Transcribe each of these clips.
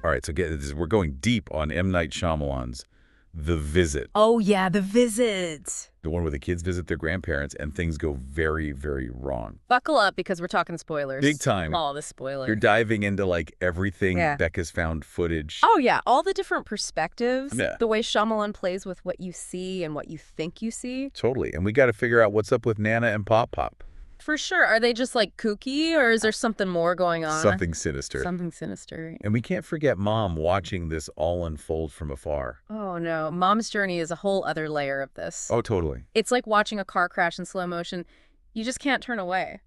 All right, so we're going deep on M. Night Shyamalan's The Visit. Oh, yeah, The Visit. The one where the kids visit their grandparents and things go very, very wrong. Buckle up because we're talking spoilers. Big time. All the spoilers. You're diving into, like, everything Yeah. Becca's found footage. Oh, yeah, all the different perspectives. Yeah. The way Shyamalan plays with what you see and what you think you see. Totally. And we got to figure out what's up with Nana and Pop Pop. For sure. Are they just, like, kooky, or is there something more going on? Something sinister. Something sinister. And we can't forget Mom watching this all unfold from afar. Oh, no. Mom's journey is a whole other layer of this. Oh, totally. It's like watching a car crash in slow motion. You just can't turn away.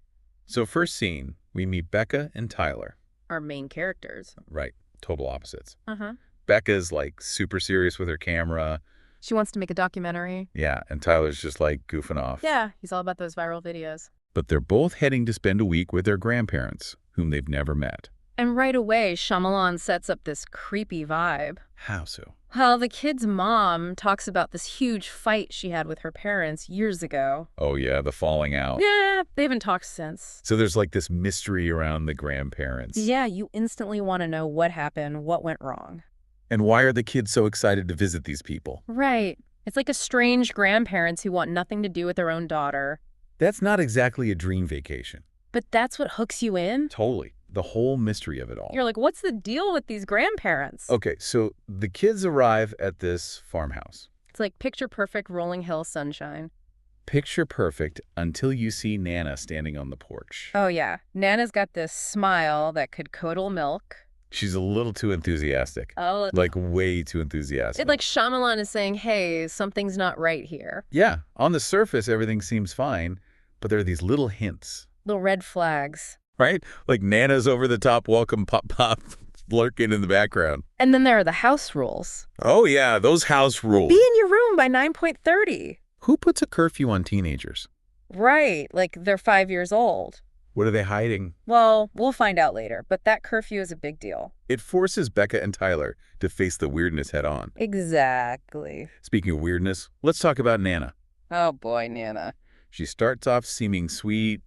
So first scene, we meet Becca and Tyler. Our main characters. Right. Total opposites. Uh-huh. Becca's, like, super serious with her camera. She wants to make a documentary. Yeah, and Tyler's just, like, goofing off. Yeah, he's all about those viral videos. But they're both heading to spend a week with their grandparents, whom they've never met. And right away, Shyamalan sets up this creepy vibe. How so? Well, the kid's mom talks about this huge fight she had with her parents years ago. Oh, yeah, the falling out. Yeah, they haven't talked since. So there's, like, this mystery around the grandparents. Yeah, you instantly want to know what happened, what went wrong. And why are the kids so excited to visit these people? Right. It's like estranged grandparents who want nothing to do with their own daughter. That's not exactly a dream vacation. But that's what hooks you in? Totally. The whole mystery of it all. You're like, what's the deal with these grandparents? Okay, so the kids arrive at this farmhouse. It's like picture-perfect rolling hill sunshine. Picture perfect until you see Nana standing on the porch. Oh, yeah. Nana's got this smile that could curdle milk. She's a little too enthusiastic. Oh, Like, way too enthusiastic. it's like Shyamalan is saying, hey, something's not right here. Yeah, on the surface, everything seems fine, but there are these little hints, Little red flags. right? Like Nana's over-the-top welcome pop-pop lurking in the background. And then there are the house rules. Oh, yeah, those house rules. Be in your room by 9:30. Who puts a curfew on teenagers? Right, like they're 5 years old. What are they hiding? Well, we'll find out later, but that curfew is a big deal. It forces Becca and Tyler to face the weirdness head-on. Exactly. Speaking of weirdness, let's talk about Nana. Oh boy, Nana. She starts off seeming sweet,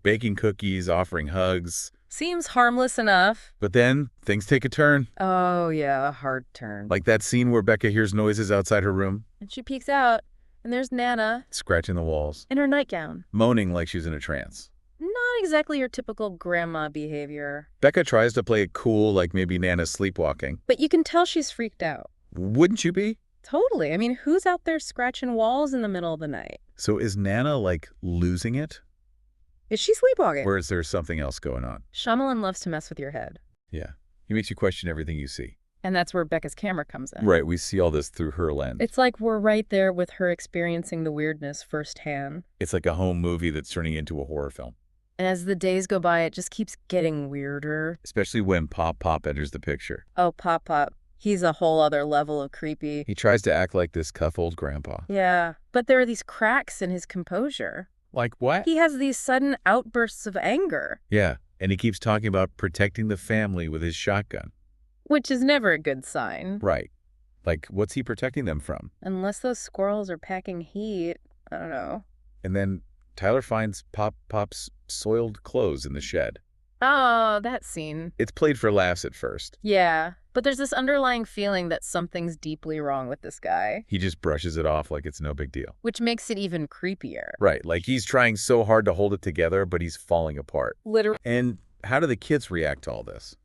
baking cookies, offering hugs. Seems harmless enough. But then things take a turn. Oh yeah, a hard turn. Like that scene where Becca hears noises outside her room, And she peeks out, and there's Nana scratching the walls, in her nightgown. moaning like she's in a trance. Not exactly your typical grandma behavior. Becca tries to play it cool, like maybe Nana's sleepwalking. But you can tell she's freaked out. Wouldn't you be? Totally. I mean, who's out there scratching walls in the middle of the night? So is Nana, like, losing it? Is she sleepwalking? Or is there something else going on? Shyamalan loves to mess with your head. Yeah. He makes you question everything you see. And that's where Becca's camera comes in. Right, we see all this through her lens. It's like we're right there with her experiencing the weirdness firsthand. It's like a home movie that's turning into a horror film. And as the days go by, it just keeps getting weirder. Especially when Pop Pop enters the picture. Oh, Pop Pop. He's a whole other level of creepy. He tries to act like this cuff old grandpa. Yeah, but there are these cracks in his composure. Like what? He has these sudden outbursts of anger. Yeah, and he keeps talking about protecting the family with his shotgun. Which is never a good sign. Right. Like, what's he protecting them from? Unless those squirrels are packing heat. I don't know. And then Tyler finds Pop Pop's soiled clothes in the shed. Oh, that scene. It's played for laughs at first. Yeah, but there's this underlying feeling that something's deeply wrong with this guy. He just brushes it off like it's no big deal. Which makes it even creepier. Right, like he's trying so hard to hold it together, but he's falling apart. Literally. And how do the kids react to all this?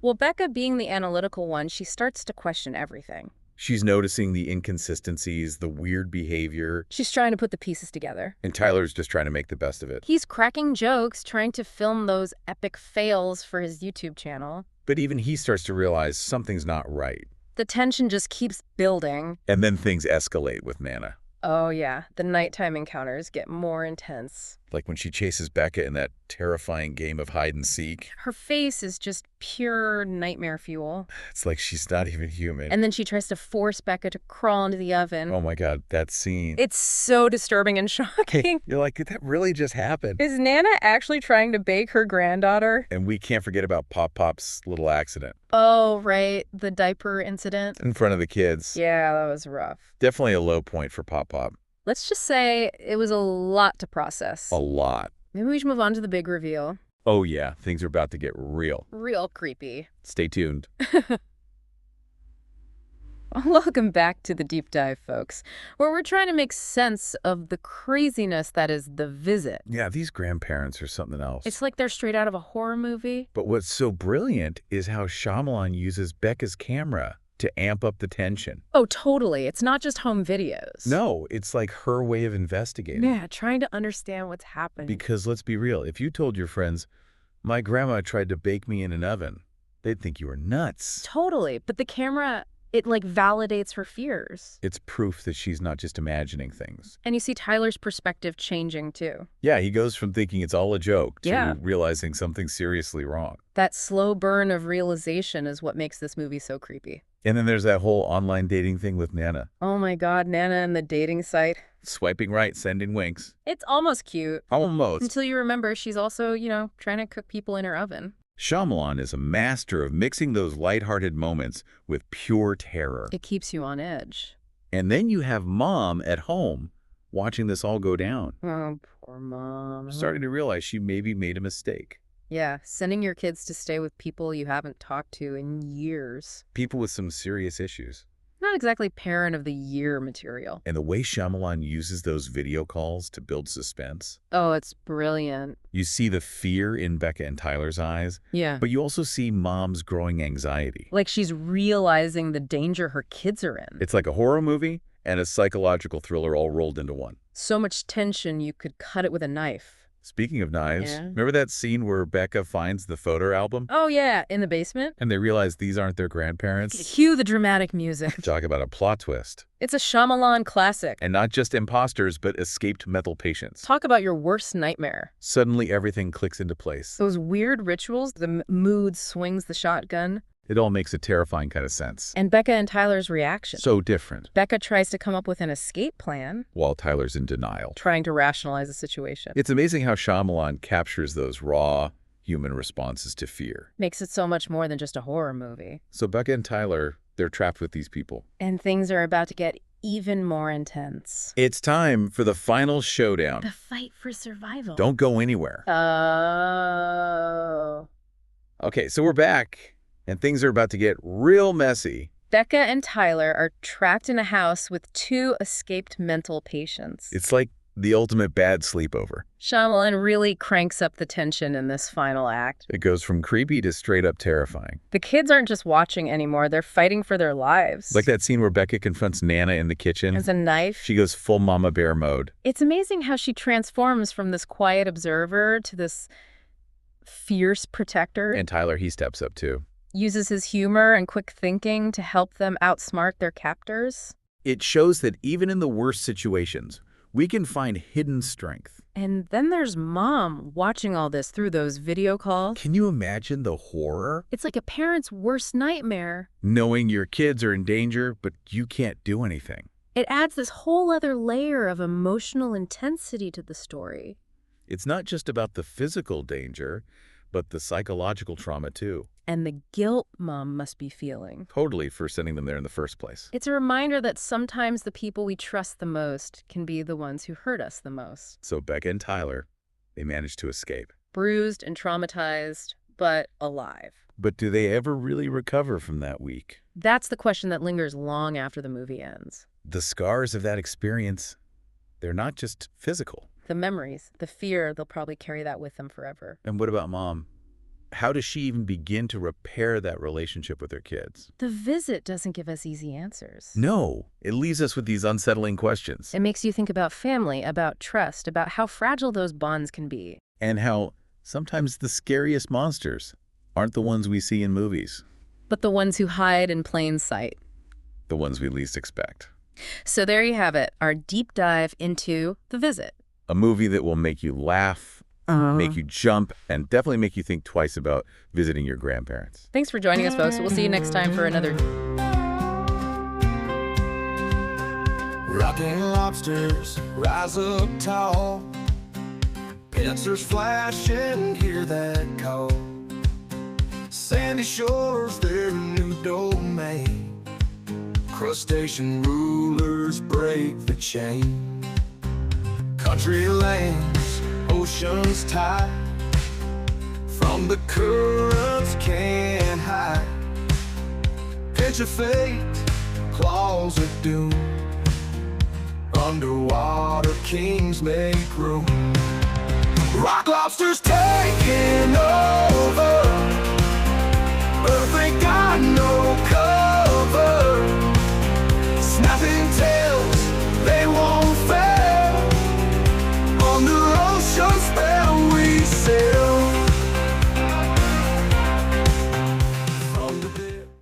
Well, Becca, being the analytical one, she starts to question everything. She's noticing the inconsistencies, the weird behavior. She's trying to put the pieces together. And Tyler's just trying to make the best of it. He's cracking jokes, trying to film those epic fails for his YouTube channel. But even he starts to realize something's not right. The tension just keeps building. And then things escalate with Nana. Oh yeah, the nighttime encounters get more intense. Like when she chases Becca in that terrifying game of hide and seek. Her face is just pure nightmare fuel. It's like she's not even human. And then she tries to force Becca to crawl into the oven. Oh my God, that scene. It's so disturbing and shocking. You're like, did that really just happen? Is Nana actually trying to bake her granddaughter? And we can't forget about Pop Pop's little accident. Oh, right. The diaper incident. In front of the kids. Yeah, that was rough. Definitely a low point for Pop Pop. Let's just say it was a lot to process. A lot. Maybe we should move on to the big reveal. Oh yeah, things are about to get real. Real creepy. Stay tuned. Welcome back to the deep dive, folks, where we're trying to make sense of the craziness that is The Visit. Yeah, these grandparents are something else. It's like they're straight out of a horror movie. But what's so brilliant is how Shyamalan uses Becca's camera to amp up the tension. Oh, totally. It's not just home videos. No, it's like her way of investigating. Yeah, trying to understand what's happening. Because let's be real, if you told your friends, my grandma tried to bake me in an oven, they'd think you were nuts. Totally. But the camera, it like validates her fears. It's proof that she's not just imagining things. And you see Tyler's perspective changing too. Yeah, he goes from thinking it's all a joke to Yeah. realizing something's seriously wrong. That slow burn of realization is what makes this movie so creepy. And then there's that whole online dating thing with Nana. Oh my God, Nana and the dating site. Swiping right, sending winks. It's almost cute. Almost. Until you remember she's also, trying to cook people in her oven. Shyamalan is a master of mixing those lighthearted moments with pure terror. It keeps you on edge. And then you have Mom at home watching this all go down, Oh, poor Mom. starting to realize she maybe made a mistake. Yeah, sending your kids to stay with people you haven't talked to in years. People with some serious issues. Not exactly parent of the year material. And the way Shyamalan uses those video calls to build suspense. Oh, it's brilliant. You see the fear in Becca and Tyler's eyes, Yeah. but you also see Mom's growing anxiety. Like she's realizing the danger her kids are in. It's like a horror movie and a psychological thriller all rolled into one. So much tension you could cut it with a knife. Speaking of knives, Yeah. remember that scene where Becca finds the photo album? Oh yeah, in the basement? And they realize these aren't their grandparents? Cue the dramatic music. Talk about a plot twist. It's a Shyamalan classic. And not just imposters, but escaped mental patients. Talk about your worst nightmare. Suddenly everything clicks into place. Those weird rituals, the mood swings the shotgun, It all makes a terrifying kind of sense. and Becca and Tyler's reaction. So different, Becca tries to come up with an escape plan, while Tyler's in denial. trying to rationalize the situation. It's amazing how Shyamalan captures those raw human responses to fear. Makes it so much more than just a horror movie. So Becca and Tyler, they're trapped with these people. And things are about to get even more intense. It's time for the final showdown. The fight for survival. Don't go anywhere. Oh. Okay, so we're back, and things are about to get real messy. Becca and Tyler are trapped in a house with two escaped mental patients. It's like the ultimate bad sleepover. Shyamalan really cranks up the tension in this final act. It goes from creepy to straight up terrifying. The kids aren't just watching anymore, they're fighting for their lives. Like that scene where Becca confronts Nana in the kitchen. As a knife. She goes full mama bear mode. It's amazing how she transforms from this quiet observer to this fierce protector. And Tyler, he steps up too. Uses his humor and quick thinking to help them outsmart their captors. It shows that even in the worst situations, we can find hidden strength. And then there's Mom watching all this through those video calls. Can you imagine the horror? It's like a parent's worst nightmare. Knowing your kids are in danger, but you can't do anything. It adds this whole other layer of emotional intensity to the story. It's not just about the physical danger, but the psychological trauma too. And the guilt Mom must be feeling. Totally for sending them there in the first place. It's a reminder that sometimes the people we trust the most can be the ones who hurt us the most. So Becca and Tyler, they managed to escape. Bruised and traumatized, but alive. But do they ever really recover from that week? That's the question that lingers long after the movie ends. The scars of that experience, they're not just physical. The memories, the fear, they'll probably carry that with them forever. And what about Mom? How does she even begin to repair that relationship with her kids? The Visit doesn't give us easy answers. No, it leaves us with these unsettling questions. It makes you think about family, about trust, about how fragile those bonds can be. And how sometimes the scariest monsters aren't the ones we see in movies, But the ones who hide in plain sight. the ones we least expect. So there you have it, our deep dive into The Visit. A movie that will make you laugh, make you jump, and definitely make you think twice about visiting your grandparents. Thanks for joining us, folks. We'll see you next time for another... Rocking lobsters rise up tall. Pincers flashing, hear that call. Sandy shores, their new domain. Crustacean rulers break the chain. Country lanes, oceans tide. from the currents can't hide. Pinch of fate, claws of doom. Underwater kings make room. Rock lobsters taking over.